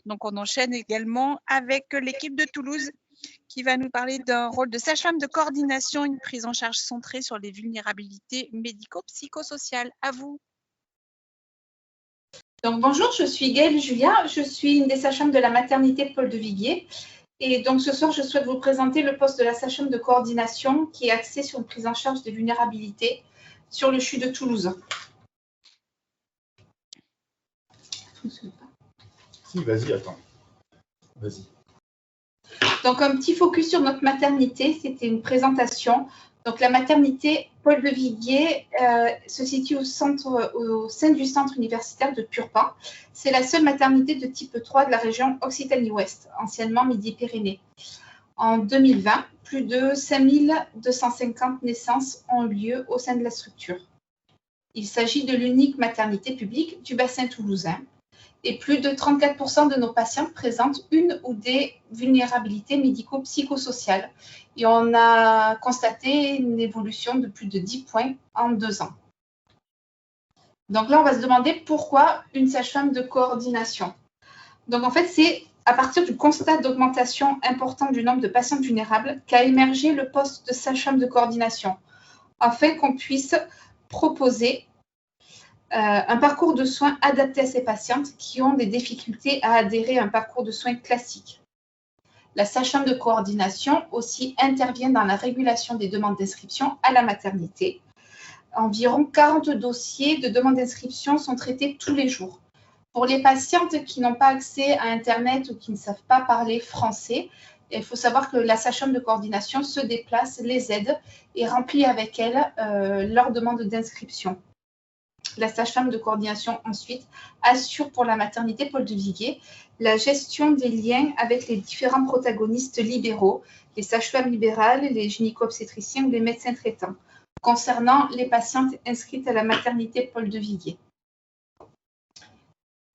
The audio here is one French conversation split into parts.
Donc, on enchaîne également avec l'équipe de Toulouse qui va nous parler d'un rôle de sage-femme de coordination, une prise en charge centrée sur les vulnérabilités médico-psychosociales. À vous. Donc, bonjour, je suis Gaëlle Julia, je suis une des sages-femmes de la maternité Paul de Viguier. Et donc, ce soir, je souhaite vous présenter le poste de la sage-femme de coordination qui est axé sur une prise en charge des vulnérabilités sur le CHU de Toulouse. Si, vas-y, attends. Vas-y. Donc, un petit focus sur notre maternité, c'était une présentation. Donc, la maternité Paul de Viguier se situe au sein du centre universitaire de Purpan. C'est la seule maternité de type 3 de la région Occitanie-Ouest, anciennement Midi-Pyrénées. En 2020, plus de 5250 naissances ont eu lieu au sein de la structure. Il s'agit de l'unique maternité publique du bassin toulousain. Et plus de 34% de nos patients présentent une ou des vulnérabilités médico-psychosociales. Et on a constaté une évolution de plus de 10 points en 2 ans. Donc là, on va se demander pourquoi une sage-femme de coordination. Donc en fait, c'est à partir du constat d'augmentation importante du nombre de patients vulnérables qu'a émergé le poste de sage-femme de coordination, afin qu'on puisse proposer un parcours de soins adapté à ces patientes qui ont des difficultés à adhérer à un parcours de soins classique. La sage-femme de coordination aussi intervient dans la régulation des demandes d'inscription à la maternité. Environ 40 dossiers de demandes d'inscription sont traités tous les jours. Pour les patientes qui n'ont pas accès à Internet ou qui ne savent pas parler français, il faut savoir que la sage-femme de coordination se déplace, les aide et remplit avec elles leur demande d'inscription. La sage-femme de coordination, ensuite, assure pour la maternité Paul de Viguier la gestion des liens avec les différents protagonistes libéraux, les sages-femmes libérales, les gynéco-obstétriciens ou les médecins traitants, concernant les patientes inscrites à la maternité Paul de Viguier.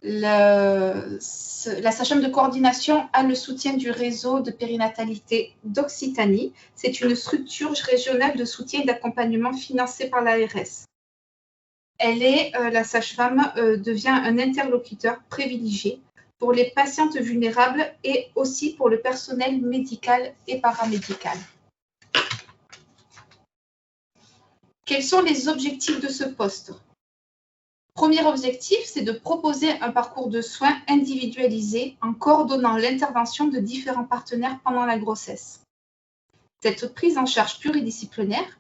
La sage-femme de coordination a le soutien du réseau de périnatalité d'Occitanie. C'est une structure régionale de soutien et d'accompagnement financée par l'ARS. La sage-femme devient un interlocuteur privilégié pour les patientes vulnérables et aussi pour le personnel médical et paramédical. Quels sont les objectifs de ce poste ? Premier objectif, c'est de proposer un parcours de soins individualisé en coordonnant l'intervention de différents partenaires pendant la grossesse. Cette prise en charge pluridisciplinaire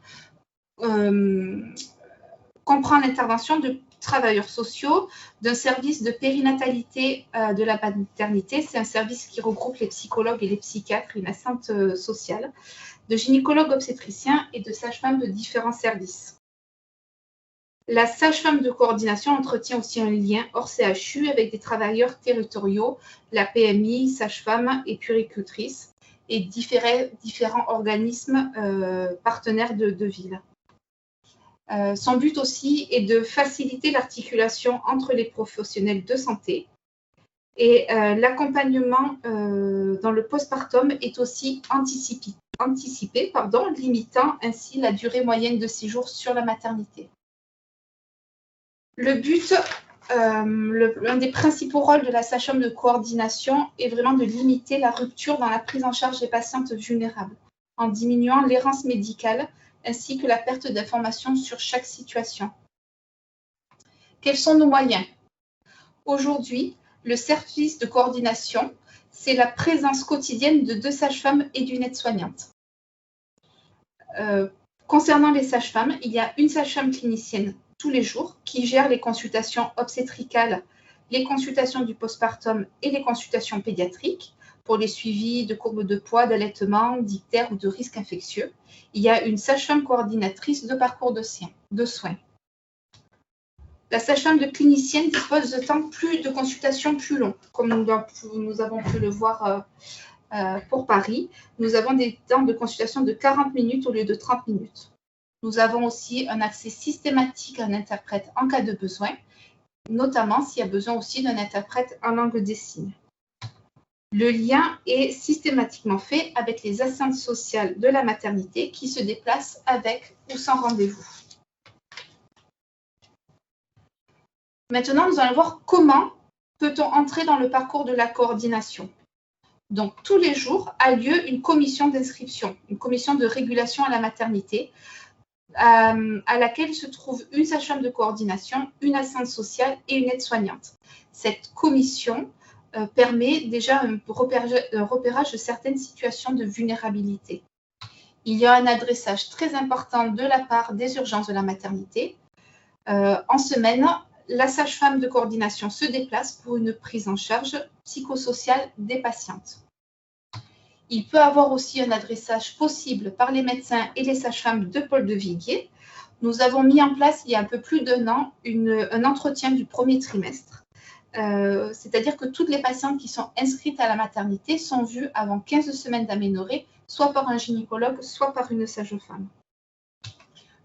comprend l'intervention de travailleurs sociaux, d'un service de périnatalité de la maternité, c'est un service qui regroupe les psychologues et les psychiatres, une assistante sociale, de gynécologues obstétriciens et de sages-femmes de différents services. La sage-femme de coordination entretient aussi un lien hors CHU avec des travailleurs territoriaux, la PMI, sage-femme et puéricultrice, et différents organismes partenaires de ville. Son but aussi est de faciliter l'articulation entre les professionnels de santé et l'accompagnement dans le postpartum est aussi anticipé, limitant ainsi la durée moyenne de séjour sur la maternité. Le but, l'un des principaux rôles de la sage-femme de coordination est vraiment de limiter la rupture dans la prise en charge des patientes vulnérables en diminuant l'errance médicale ainsi que la perte d'informations sur chaque situation. Quels sont nos moyens? Aujourd'hui, le service de coordination, c'est la présence quotidienne de 2 sages-femmes et d'une aide-soignante. Concernant les sages-femmes, il y a une sage-femme clinicienne tous les jours qui gère les consultations obstétricales, les consultations du postpartum et les consultations pédiatriques pour les suivis de courbes de poids, d'allaitement, d'ictère ou de risques infectieux. Il y a une sage-femme coordinatrice de parcours de soins. La sage-femme de clinicienne dispose de temps de consultations plus longs, comme nous avons pu le voir pour Paris. Nous avons des temps de consultation de 40 minutes au lieu de 30 minutes. Nous avons aussi un accès systématique à un interprète en cas de besoin, notamment s'il y a besoin aussi d'un interprète en langue des signes. Le lien est systématiquement fait avec les assistantes sociales de la maternité qui se déplacent avec ou sans rendez-vous. Maintenant, nous allons voir comment peut-on entrer dans le parcours de la coordination? Donc, tous les jours a lieu une commission d'inscription, une commission de régulation à la maternité, à laquelle se trouve une sage-femme de coordination, une assistante sociale et une aide-soignante. Cette commission permet déjà un repérage de certaines situations de vulnérabilité. Il y a un adressage très important de la part des urgences de la maternité. En semaine, la sage-femme de coordination se déplace pour une prise en charge psychosociale des patientes. Il peut avoir aussi un adressage possible par les médecins et les sages-femmes de Paul de Viguier. Nous avons mis en place, il y a un peu plus d'1 an, un entretien du premier trimestre. C'est-à-dire que toutes les patientes qui sont inscrites à la maternité sont vues avant 15 semaines d'aménorrhée, soit par un gynécologue, soit par une sage-femme.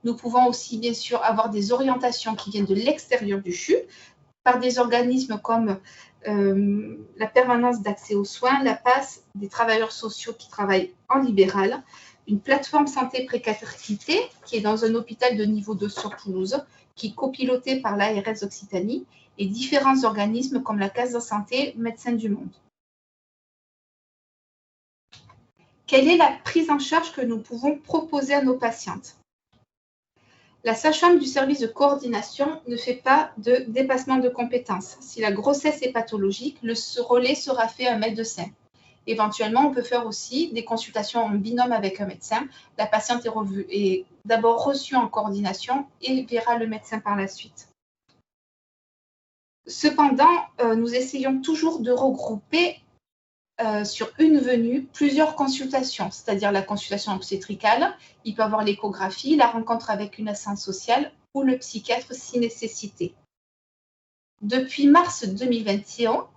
Nous pouvons aussi, bien sûr, avoir des orientations qui viennent de l'extérieur du CHU, par des organismes comme la permanence d'accès aux soins, la PAS, des travailleurs sociaux qui travaillent en libéral, une plateforme santé précarité qui est dans un hôpital de niveau 2 sur Toulouse, qui est copilotée par l'ARS Occitanie, et différents organismes comme la Case de santé Médecins du Monde. Quelle est la prise en charge que nous pouvons proposer à nos patientes? La sage-femme du service de coordination ne fait pas de dépassement de compétences. Si la grossesse est pathologique, le relais sera fait à un médecin. Éventuellement, on peut faire aussi des consultations en binôme avec un médecin. La patiente est d'abord reçue en coordination et verra le médecin par la suite. Cependant, nous essayons toujours de regrouper sur une venue plusieurs consultations, c'est-à-dire la consultation obstétricale, il peut y avoir l'échographie, la rencontre avec une assistante sociale ou le psychiatre si nécessité. Depuis mars 2021,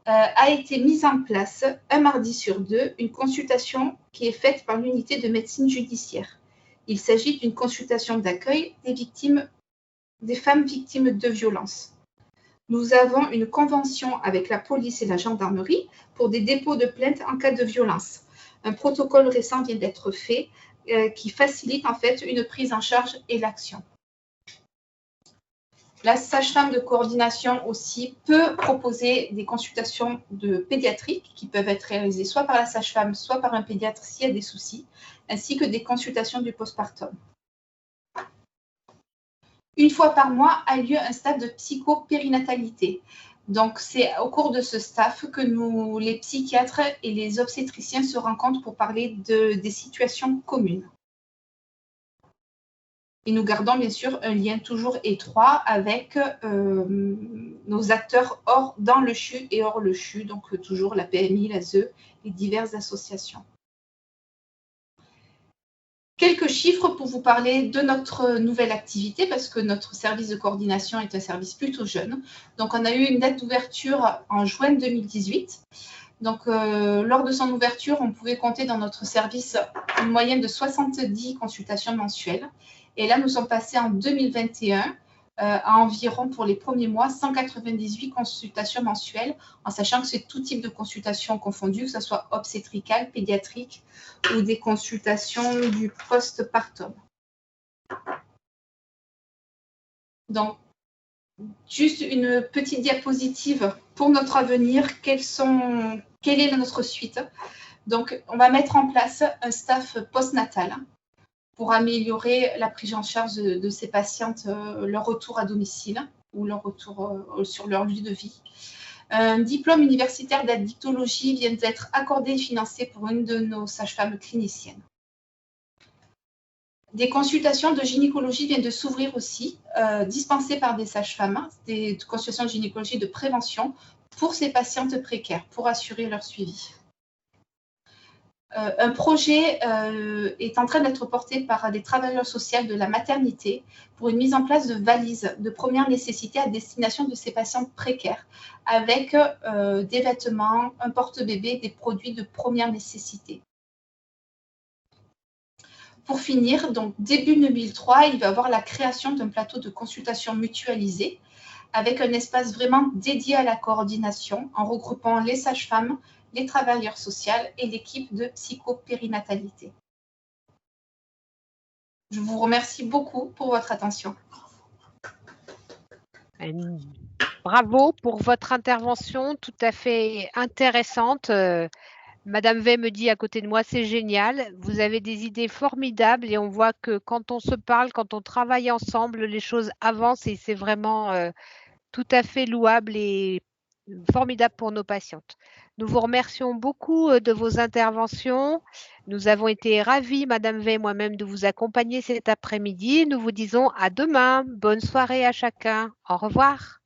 a été mise en place un mardi sur 2 une consultation qui est faite par l'unité de médecine judiciaire. Il s'agit d'une consultation d'accueil des femmes victimes de violences. Nous avons une convention avec la police et la gendarmerie pour des dépôts de plainte en cas de violence. Un protocole récent vient d'être fait qui facilite en fait une prise en charge et l'action. La sage-femme de coordination aussi peut proposer des consultations de pédiatriques qui peuvent être réalisées soit par la sage-femme, soit par un pédiatre s'il y a des soucis, ainsi que des consultations du postpartum. Une fois par mois a lieu un staff de psychopérinatalité. Donc, c'est au cours de ce staff que les psychiatres et les obstétriciens se rencontrent pour parler des situations communes. Et nous gardons bien sûr un lien toujours étroit avec nos acteurs dans le CHU et hors le CHU, donc toujours la PMI, la ZE et diverses associations. Quelques chiffres pour vous parler de notre nouvelle activité, parce que notre service de coordination est un service plutôt jeune. Donc, on a eu une date d'ouverture en juin 2018. Donc, lors de son ouverture, on pouvait compter dans notre service une moyenne de 70 consultations mensuelles. Et là, nous sommes passés en 2021 à environ, pour les premiers mois, 198 consultations mensuelles, en sachant que c'est tout type de consultations confondues, que ce soit obstétricale, pédiatrique ou des consultations du postpartum. Donc, juste une petite diapositive pour notre avenir. Quelle est notre suite? Donc, on va mettre en place un staff postnatal pour améliorer la prise en charge de ces patientes, leur retour à domicile ou leur retour sur leur lieu de vie. Un diplôme universitaire d'addictologie vient d'être accordé et financé pour une de nos sages-femmes cliniciennes. Des consultations de gynécologie viennent de s'ouvrir aussi, dispensées par des sages-femmes, des consultations de gynécologie de prévention pour ces patientes précaires, pour assurer leur suivi. Un projet est en train d'être porté par des travailleurs sociaux de la maternité pour une mise en place de valises de première nécessité à destination de ces patientes précaires avec des vêtements, un porte-bébé, des produits de première nécessité. Pour finir, donc début 2003, il va y avoir la création d'un plateau de consultation mutualisé avec un espace vraiment dédié à la coordination en regroupant les sages-femmes, les travailleurs sociaux et l'équipe de psychopérinatalité. Je vous remercie beaucoup pour votre attention. Bravo pour votre intervention tout à fait intéressante. Madame V me dit à côté de moi, c'est génial. Vous avez des idées formidables et on voit que quand on se parle, quand on travaille ensemble, les choses avancent et c'est vraiment tout à fait louable et formidable pour nos patientes. Nous vous remercions beaucoup de vos interventions. Nous avons été ravis, Madame V et moi-même, de vous accompagner cet après-midi. Nous vous disons à demain. Bonne soirée à chacun. Au revoir.